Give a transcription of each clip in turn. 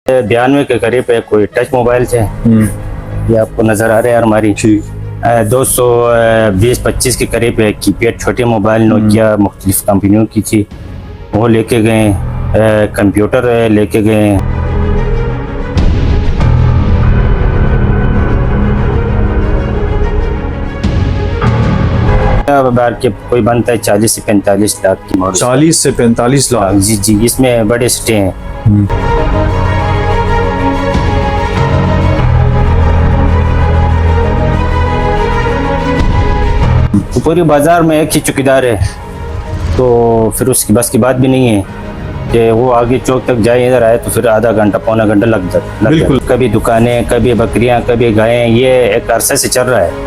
92 के करीब है कोई टच मोबाइल थे। ये आपको नजर आ रहा है अलमारी। 220-25 के करीब है कीपैड छोटे मोबाइल नोकिया मुख्तलिफ कंपनियों की थी, वो लेके गए। कंप्यूटर लेके गए। बार के कोई बनता है 40 से 45 लाख की मॉडल। 40 से 45 लाख? जी जी, इसमें बड़े स्टे हैं। तो पूरी बाजार में एक ही चौकीदार है, तो फिर उसकी बस की बात भी नहीं है कि वो आगे चौक तक जाए, इधर आए तो फिर आधा घंटा पौना घंटा लग जाता। बिल्कुल, कभी दुकानें, कभी बकरियां, कभी गायें, ये एक अरसे से चल रहा है।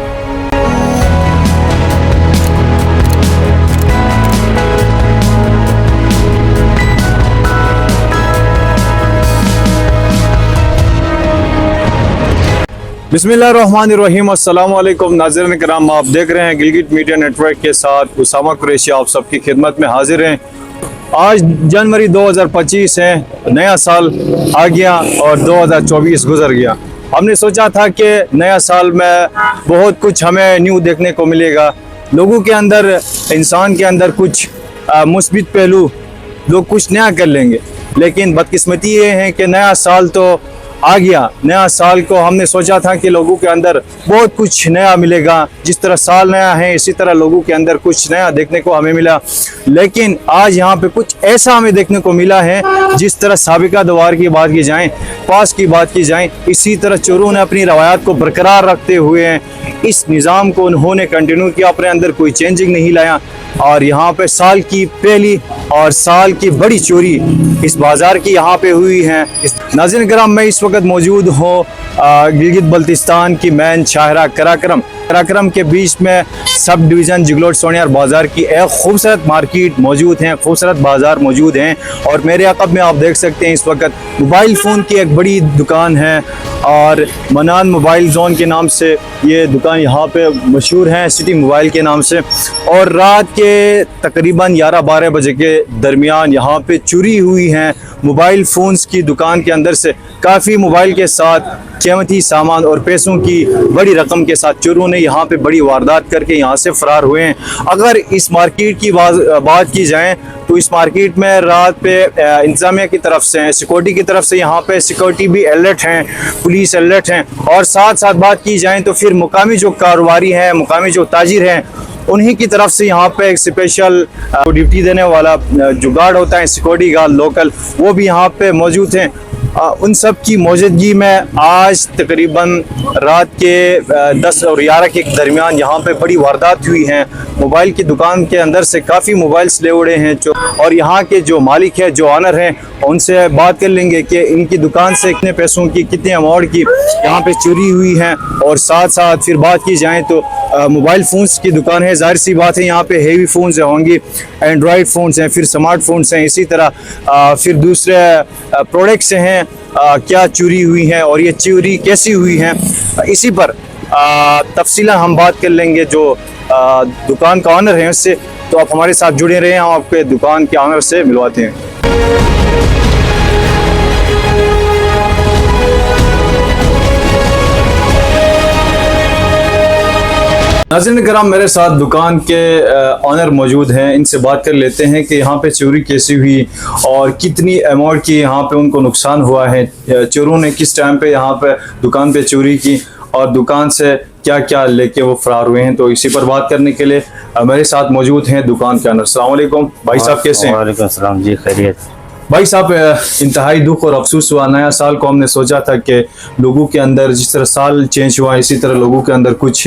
बिस्मिल्लाहिर्रहमानिर्रहीम। अस्सलाम वालेकुम नाज़रीन किराम, आप देख रहे हैं गिलगित मीडिया नेटवर्क के साथ उसामा कुरैशी आप सबकी खिदमत में हाजिर हैं। आज जनवरी 2025 है, नया साल आ गया और 2024 गुजर गया। हमने सोचा था कि नया साल में बहुत कुछ हमें न्यू देखने को मिलेगा, लोगों के अंदर, इंसान के अंदर कुछ मुस्बित पहलू, लोग कुछ नया कर लेंगे। लेकिन बदकिस्मती ये है कि नया साल तो आ गया। नया साल को हमने सोचा था कि लोगों के अंदर बहुत कुछ नया मिलेगा, जिस तरह साल नया है इसी तरह लोगों के अंदर कुछ नया देखने को हमें मिला। लेकिन आज यहाँ पे कुछ ऐसा हमें देखने को मिला है, जिस तरह साबिका दौर की बात की जाए, पास की बात की जाए, इसी तरह चोरों ने अपनी रवायात को बरकरार रखते हुए इस निज़ाम को उन्होंने कंटिन्यू किया, अपने अंदर कोई चेंजिंग नहीं लाया। और यहाँ पे साल की पहली और साल की बड़ी चोरी इस बाजार की यहाँ पे हुई है। नाज़रीन किराम, मैं इस वक्त मौजूद हूँ गिलगित बल्तिस्तान की मेन शाहरा कराक्रम के बीच में सब डिवीज़न जिगलोट सोनियार बाज़ार की एक खूबसूरत मार्केट मौजूद है, खूबसूरत बाज़ार मौजूद हैं। और मेरे अक़ब में आप देख सकते हैं इस वक्त मोबाइल फ़ोन की एक बड़ी दुकान है और मनान मोबाइल जोन के नाम से ये दुकान यहाँ पे मशहूर है, सिटी मोबाइल के नाम से। और रात के तकरीबन 11-12 बजे के दरमियान यहाँ पे चोरी हुई है मोबाइल फ़ोन्स की दुकान के अंदर से। काफ़ी मोबाइल के साथ कीमती सामान और पैसों की बड़ी रकम के साथ चोरों ने यहाँ पे बड़ी वारदात करके यहाँ से फरार हुए हैं। अगर इस मार्केट की बात की जाए तो इस मार्केट में रात पे इंतज़ामिया की तरफ से, सिक्योरिटी की तरफ से यहाँ पे सिक्योरिटी भी अलर्ट हैं, पुलिस अलर्ट हैं। और साथ साथ बात की जाए तो फिर मुकामी जो कारोबारी हैं, मुकामी जो ताजिर हैं, उन्हीं की तरफ से यहाँ पे एक स्पेशल ड्यूटी देने वाला जो गार्ड होता है, सिक्योरिटी गार्ड लोकल, वो भी यहाँ पे मौजूद हैं। उन सब की मौजूदगी में आज तकरीबन रात के 10 और 11 के दरमियान यहाँ पे बड़ी वारदात हुई है। मोबाइल की दुकान के अंदर से काफ़ी मोबाइल्स ले उड़े हैं। और यहाँ के जो मालिक है, जो ऑनर हैं, उनसे बात कर लेंगे कि इनकी दुकान से कितने पैसों की, कितने अमाउंट की यहाँ पे चोरी हुई है। और साथ साथ फिर बात की जाए तो मोबाइल फ़ोन्स की दुकान है, जाहिर सी बात है यहाँ पे हेवी फ़ोन्स होंगी, एंड्रॉयड फ़ोन्स हैं, फिर स्मार्टफोन्स हैं, इसी तरह फिर दूसरे प्रोडक्ट्स हैं क्या चोरी हुई हैं और ये चोरी कैसी हुई है, इसी पर तफसीला हम बात कर लेंगे जो दुकान का ऑनर है उससे। तो आप हमारे साथ जुड़े रहें, हम आपके दुकान के ऑनर से मिलवाते हैं। नाज़रीन किराम, मेरे साथ दुकान के ऑनर मौजूद हैं, इनसे बात कर लेते हैं कि यहाँ पे चोरी कैसी हुई और कितनी अमाउंट की यहाँ पे उनको नुकसान हुआ है, चोरों ने किस टाइम पे यहाँ पे दुकान पे चोरी की और दुकान से क्या क्या लेके वो फरार हुए हैं। तो इसी पर बात करने के लिए मेरे साथ मौजूद हैं दुकान के ऑनर। अस्सलाम वालेकुम भाई साहब, कैसे हैं? वालेकुम सलाम जी, खैरियत। भाई साहब, इंतहाई दुख और अफसोस हुआ। नया साल को हमने सोचा था कि लोगों के अंदर जिस तरह साल चेंज हुआ इसी तरह लोगों के अंदर कुछ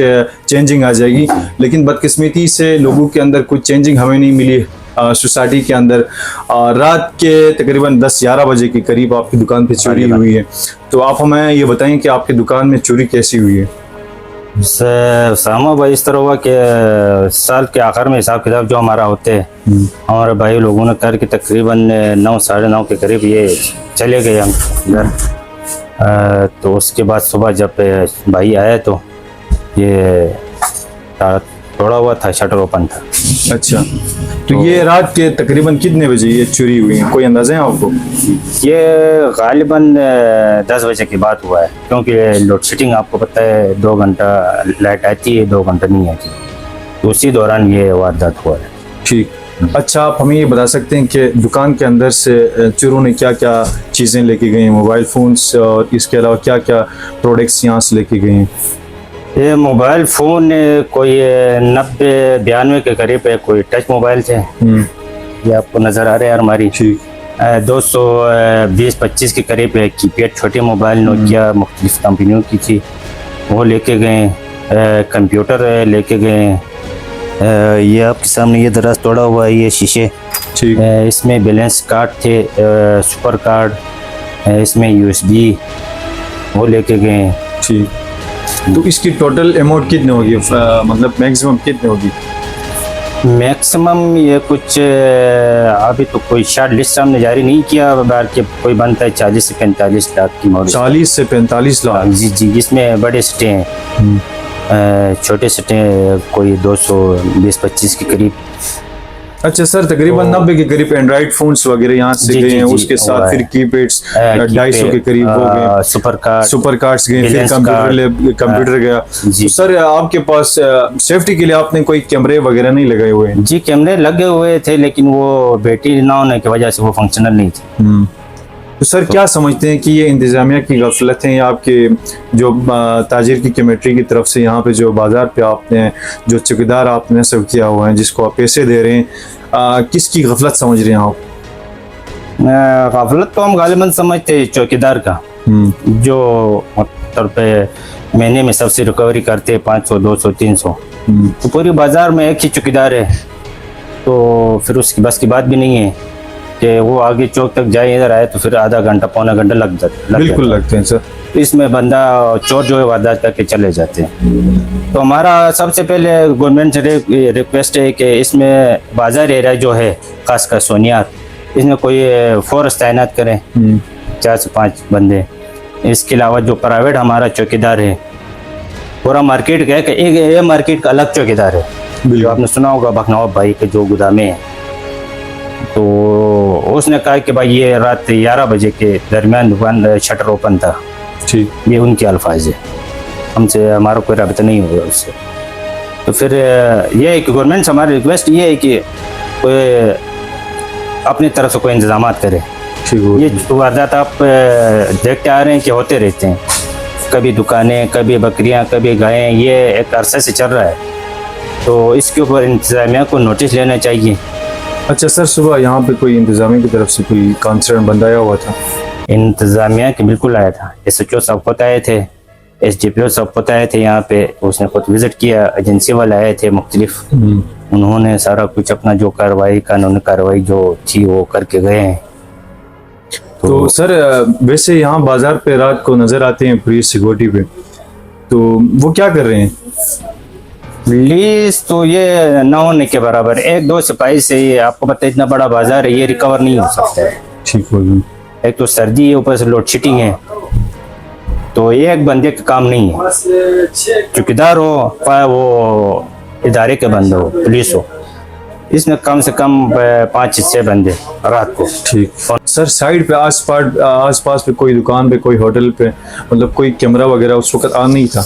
चेंजिंग आ जाएगी, लेकिन बदकिस्मती से लोगों के अंदर कुछ चेंजिंग हमें नहीं मिली। सोसाइटी के अंदर रात के तकरीबन 10-11 बजे के करीब आपकी दुकान पे चोरी हुई है। तो आप हमें ये बताएं कि आपकी दुकान में चोरी कैसी हुई है? सामा भाई, इस तरह हुआ कि साल के आखिर में हिसाब किताब जो हमारा होते हैं, हमारे भाई लोगों ने करके तकरीबन 9-9:30 के करीब ये चले गए हम घर। तो उसके बाद सुबह जब भाई आया तो ये तोड़ा हुआ था, शटर ओपन था। अच्छा, तो ये रात के तकरीबन कितने बजे ये चोरी हुई है, कोई अंदाजा है आपको? ये गालिबन 10 बजे की बात हुआ है, क्योंकि लोड शेडिंग आपको पता है 2 घंटा लाइट आती है, 2 घंटा नहीं आती, तो उसी दौरान ये वारदात हुआ है। ठीक, अच्छा आप हमें ये बता सकते हैं कि दुकान के अंदर से चोरों ने क्या क्या चीज़ें लेके गई हैं, मोबाइल फ़ोन्स और इसके अलावा क्या क्या प्रोडक्ट्स यहाँ से लेके गए हैं? ये मोबाइल फ़ोन कोई 90-92 के करीब है, कोई टच मोबाइल थे, ये आपको नज़र आ रहे हैं अलमारी। ठीक, 220-25 के करीब है कीपैड छोटे मोबाइल नोकिया मुख्तलिफ कंपनियों की थी, वो लेके गए। कंप्यूटर लेके गए। ये आपके सामने ये दराज तोड़ा हुआ है, ये शीशे, ठीक, इसमें बैलेंस कार्ड थे, सुपर कार्ड, इसमें USB, वो लेके गए। ठीक, तो इसकी टोटल अमाउंट कितनी होगी, मतलब मैक्सिमम कितनी होगी? मैक्सिमम ये कुछ अभी तो कोई शार्ट लिस्ट हमने जारी नहीं किया, बल्कि कोई बनता है 40 से 45 लाख की मौत। 40 से 45 लाख? जी जी, इसमें बड़े सटे हैं, छोटे सटे कोई 220-25 के करीब। अच्छा सर, तकरीबन 90 के करीब एंड्रॉइड फोन्स वगैरह यहाँ से जी, गए जी, हैं, जी, उसके हुआ साथ है। फिर कीपैड्स 250 के करीब हो गए, सुपर कार्ड्स गए, फिर बैलेंस कंप्यूटर गया। जी। तो सर आपके पास सेफ्टी के लिए आपने कोई कैमरे वगैरह नहीं लगाए हुए हैं? जी, कैमरे लगे हुए थे, लेकिन वो बैटरी ना होने की वजह से वो फंक्शनल नहीं थे। तो सर क्या समझते हैं कि ये इंतज़ामिया की गफलत है या आपके जो ताजिर की कमेटी की तरफ से यहाँ पे जो बाज़ार पे आपने जो चौकीदार आपने नस्ब किया हुआ है, जिसको आप पैसे दे रहे हैं, किसकी गफलत समझ रहे हैं आप? गफलत तो हम गालिबन समझते हैं चौकीदार का, जो तौर पे महीने में सबसे रिकवरी करते हैं 500, 200, 300, तो पूरी बाजार में एक ही चौकीदार है, तो फिर उसकी बस की बात भी नहीं है कि वो आगे चौक तक जाए, इधर आए तो फिर आधा घंटा पौना घंटा लग जाता। बिल्कुल लगते हैं सर। तो इसमें बंदा चोर जो है वारदात करके चले जाते हैं। तो हमारा सबसे पहले गवर्नमेंट से रिक्वेस्ट है कि इसमें बाजार एरिया जो है, खासकर सोनियात, इसमें कोई फोर्स तैनात करें, 4 से 5 बंदे। इसके अलावा जो प्राइवेट हमारा चौकीदार है, पूरा मार्केट का एक मार्केट का अलग चौकीदार है, जो आपने सुना होगा बखनौब भाई के जो गोदामे हैं, तो उसने कहा कि भाई ये रात 11 बजे के दरमियान दुकान शटर ओपन था। ठीक, ये उनके अल्फाज है, हमसे हमारा कोई रब्ता नहीं हुआ उससे। तो फिर ये है कि गवर्नमेंट से हमारी रिक्वेस्ट ये है कि कोई अपनी तरफ से कोई इंतजाम करे। ये वारदात आप देखते आ रहे हैं कि होते रहते हैं, कभी दुकानें, कभी बकरियां, कभी गायें, ये एक अरसे से चल रहा है, तो इसके ऊपर इंतजामिया को नोटिस लेना चाहिए। अच्छा सर, सुबह यहाँ पे कोई इंतजामिया की तरफ से कोई कंसर्न बंदा आया हुआ था? इंतजामिया के बिल्कुल आया था, SHO साहब खुद आए थे, SDPO साहब खुद आए थे यहाँ पे, उसने खुद विजिट किया, एजेंसी वाले आए थे मुख्तलिफ, उन्होंने सारा कुछ अपना जो कार्रवाई, कानूनी कार्रवाई जो थी वो करके गए हैं। तो सर वैसे यहाँ बाजार पे रात को नजर आते हैं पुलिस सिक्योरिटी पे, तो वो क्या कर रहे हैं? पुलिस तो ये ना होने के बराबर, 1-2 सिपाही से ये आपको पता है इतना बड़ा बाजार है, ये रिकवर नहीं हो सकता है। ठीक हो गया। एक तो सर्दी है, ऊपर से लोड शेडिंग है, तो ये एक बंदे का काम नहीं है। चौकीदार हो चाहे वो इदारे के बंदे हो, पुलिस हो, इसमें कम से कम 5 से 6 बंदे रात को। ठीक सर, साइड पे आस पास पे कोई दुकान पे, कोई होटल पे, मतलब कोई कैमरा वगैरह उस वक्त आ नहीं था?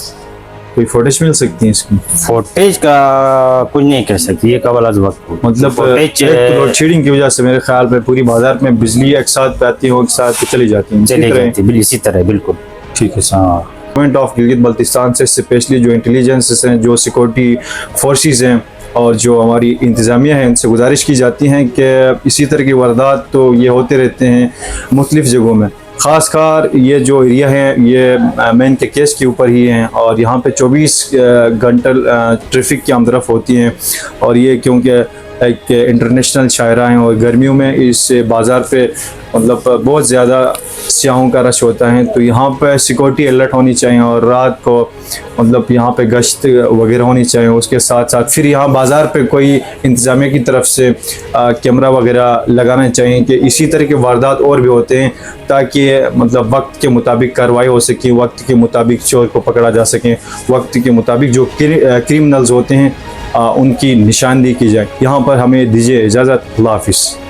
कोई फुटेज मिल सकती है इसकी? फुटेज का कुछ नहीं कह सकती, ये कबल अज वक्त, मतलब लोड शेडिंग की वजह से मेरे ख्याल में पूरी बाजार में बिजली एक साथ पे आती है, एक साथ पे चली जाती है, इसी तरह बिल्कुल। ठीक है sir. Government of Gilgit Baltistan से स्पेशली जो इंटेलिजेंस हैं, जो सिक्योरिटी फोर्सेस हैं और जो हमारी इंतज़ामिया है, उनसे गुजारिश की जाती हैं कि इसी तरह की वारदात तो ये होते रहते हैं मुख्तलिफ़ जगहों में, ख़ासकर ये जो एरिया है ये मेन के केस के ऊपर ही हैं, और यहाँ पे 24 घंटे ट्रैफिक की आमदरफ होती हैं, और ये क्योंकि एक इंटरनेशनल शायरा हैं और गर्मियों में इस बाज़ार पे मतलब बहुत ज़्यादा सियाहों का रश होता है, तो यहाँ पे सिक्योरिटी अलर्ट होनी चाहिए और रात को मतलब यहाँ पे गश्त वगैरह होनी चाहिए। उसके साथ साथ फिर यहाँ बाज़ार पे कोई इंतज़ामिया की तरफ से कैमरा वगैरह लगाना चाहिए कि इसी तरह के वारदात और भी होते हैं, ताकि मतलब वक्त के मुताबिक कार्रवाई हो सके, वक्त के मुताबिक चोर को पकड़ा जा सके, वक्त के मुताबिक जो क्रिमिनल्स होते हैं उनकी निशानदेही की जाए। यहाँ पर हमें दीजिए इजाज़त। अल्लाह हाफिज़।